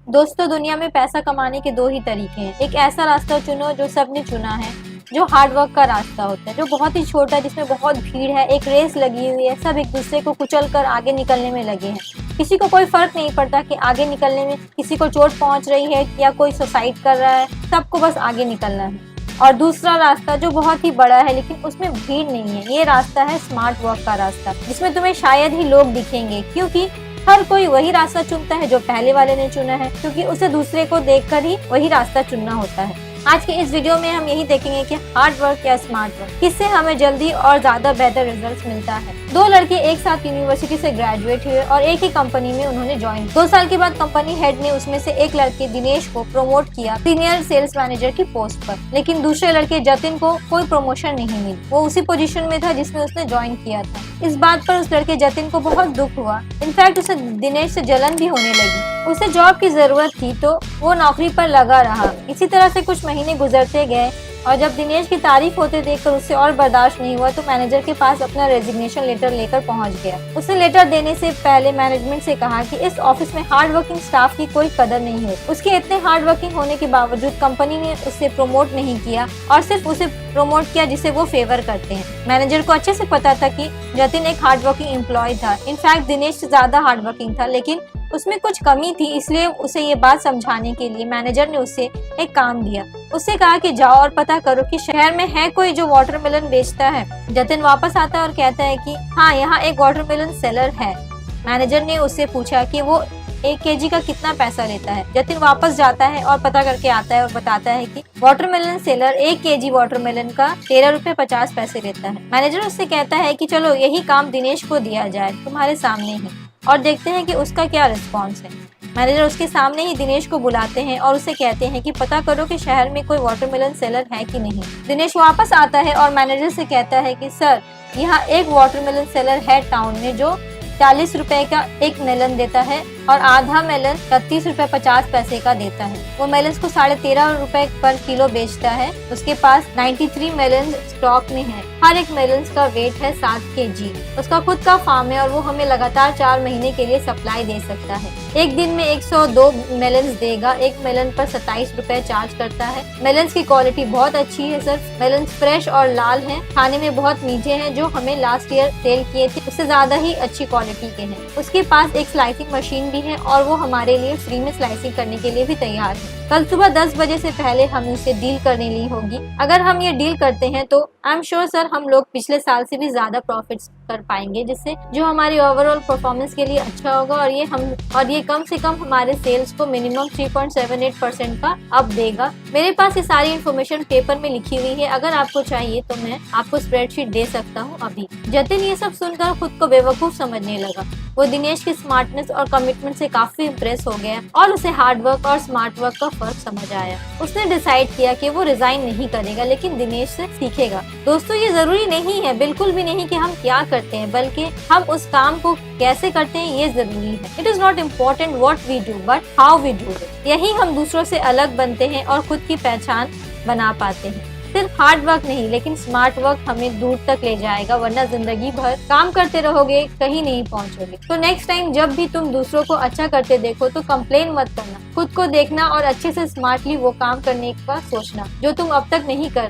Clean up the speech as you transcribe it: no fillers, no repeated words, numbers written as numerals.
दोस्तों, दुनिया में पैसा कमाने के दो ही तरीके हैं। एक ऐसा रास्ता चुनो जो सबने चुना है, जो हार्ड वर्क का रास्ता होता है, जो बहुत ही छोटा है, जिसमें बहुत भीड़ है, एक रेस लगी हुई है, सब एक दूसरे को कुचल कर आगे निकलने में लगे हैं। किसी को कोई फर्क नहीं पड़ता कि आगे निकलने में किसी को चोट पहुंच रही है या कोई सुसाइड कर रहा है, सबको बस आगे निकलना है। और दूसरा रास्ता जो बहुत ही बड़ा है लेकिन उसमें भीड़ नहीं है, ये रास्ता है स्मार्ट वर्क का रास्ता, जिसमें तुम्हें शायद ही लोग दिखेंगे, क्योंकि हर कोई वही रास्ता चुनता है जो पहले वाले ने चुना है, क्योंकि उसे दूसरे को देखकर ही वही रास्ता चुनना होता है। आज के इस वीडियो में हम यही देखेंगे कि हार्ड वर्क या स्मार्ट वर्क किससे हमें जल्दी और ज्यादा बेहतर रिजल्ट्स मिलता है। दो लड़के एक साथ यूनिवर्सिटी से ग्रेजुएट हुए और एक ही कंपनी में उन्होंने ज्वाइन। 2 साल के बाद कंपनी हेड ने उसमें से एक लड़के दिनेश को प्रमोट किया सीनियर सेल्स मैनेजर की पोस्ट पर, लेकिन दूसरे लड़के जतिन को कोई प्रमोशन नहीं मिली। वो उसी पोजीशन में था जिसमें उसने ज्वाइन किया था। इस बात पर उस लड़के जतिन को बहुत दुख हुआ। इनफैक्ट उसे दिनेश से जलन भी होने लगी। उसे जॉब की जरूरत थी तो वो नौकरी पर लगा रहा। इसी तरह से कुछ महीने गुजरते गए और जब दिनेश की तारीफ होते देखकर उसे और बर्दाश्त नहीं हुआ तो मैनेजर के पास अपना रेजिग्नेशन लेटर लेकर पहुंच गया। उसने लेटर देने से पहले मैनेजमेंट से कहा कि इस ऑफिस में हार्ड वर्किंग स्टाफ की कोई कदर नहीं है। उसके इतने हार्ड वर्किंग होने के बावजूद कंपनी ने उसे प्रमोट नहीं किया और सिर्फ उसे प्रमोट किया जिसे वो फेवर करते हैं। मैनेजर को अच्छे से पता था कि जतिन एक हार्ड वर्किंग एम्प्लॉय था। इनफैक्ट दिनेश से ज्यादा हार्ड वर्किंग था, लेकिन उसमें कुछ कमी थी, इसलिए उसे ये बात समझाने के लिए मैनेजर ने उसे एक काम दिया। उससे कहा कि जाओ और पता करो कि शहर में है कोई जो वाटरमेलन बेचता है। जतिन वापस आता है और कहता है कि हाँ, यहाँ एक वाटरमेलन सेलर है। मैनेजर ने उससे पूछा कि वो 1 केजी का कितना पैसा लेता है। जतिन वापस जाता है और पता करके आता है और बताता है कि वाटरमेलन सेलर 1 केजी वाटरमेलन का 13 रुपए 50 पैसे लेता है। मैनेजर उससे कहता है कि चलो यही काम दिनेश को दिया जाए तुम्हारे सामने ही, और देखते हैं कि उसका क्या रिस्पॉन्स है। मैनेजर उसके सामने ही दिनेश को बुलाते हैं और उसे कहते हैं कि पता करो कि शहर में कोई वाटरमेलन सेलर है कि नहीं। दिनेश वापस आता है और मैनेजर से कहता है कि सर, यहाँ एक वाटरमेलन सेलर है टाउन में जो 40 रुपए का एक मेलन देता है और आधा मेलन 31 रुपए 50 पैसे का देता है। वो मेलन को 13.5 रुपए पर किलो बेचता है। उसके पास 93 मेलन स्टॉक में है। हर एक मेलन का वेट है 7 केजी। उसका खुद का फार्म है और वो हमें लगातार 4 महीने के लिए सप्लाई दे सकता है। एक दिन में 102 मेलन देगा। एक मेलन पर 27 रुपए चार्ज करता है। मेलन की क्वालिटी बहुत अच्छी है सर। मेलन फ्रेश और लाल है, खाने में बहुत मीठे हैं। जो हमें लास्ट ईयर सेल किए थे उससे ज्यादा ही अच्छी क्वालिटी के हैं। उसके पास एक स्लाइसिंग मशीन भी है और वो हमारे लिए फ्री में स्लाइसिंग करने के लिए भी तैयार है। कल सुबह 10 बजे से पहले हमें उसे डील करने ली होगी। अगर हम ये डील करते हैं तो आई एम श्योर सर हम लोग पिछले साल से भी ज्यादा प्रॉफिट्स कर पाएंगे, जिससे जो हमारी ओवरऑल परफॉर्मेंस के लिए अच्छा होगा और ये कम से कम हमारे सेल्स को मिनिमम 3.78% का अप देगा। मेरे पास ये सारी इन्फॉर्मेशन पेपर में लिखी हुई है। अगर आपको चाहिए तो मैं आपको स्प्रेडशीट दे सकता हूँ अभी। जतिन ये सब सुनकर खुद को बेवकूफ समझने लगा। वो दिनेश की स्मार्टनेस और कमिटमेंट से काफी इम्प्रेस हो गया और उसे हार्ड वर्क और स्मार्ट वर्क का फर्क समझ आया। उसने डिसाइड किया कि वो रिजाइन नहीं करेगा लेकिन दिनेश से सीखेगा। दोस्तों, ये जरूरी नहीं है, बिल्कुल भी नहीं कि हम क्या करते हैं, बल्कि हम उस काम को कैसे करते हैं ये जरूरी है। It is not important what we do but how we do it. यही हम दूसरों से अलग बनते हैं और खुद की पहचान बना पाते हैं। सिर्फ हार्ड वर्क नहीं लेकिन स्मार्ट वर्क हमें दूर तक ले जाएगा, वरना जिंदगी भर काम करते रहोगे, कहीं नहीं पहुंचोगे। तो नेक्स्ट टाइम जब भी तुम दूसरों को अच्छा करते देखो तो कंप्लेन मत करना, खुद को देखना और अच्छे से स्मार्टली वो काम करने का सोचना जो तुम अब तक नहीं कर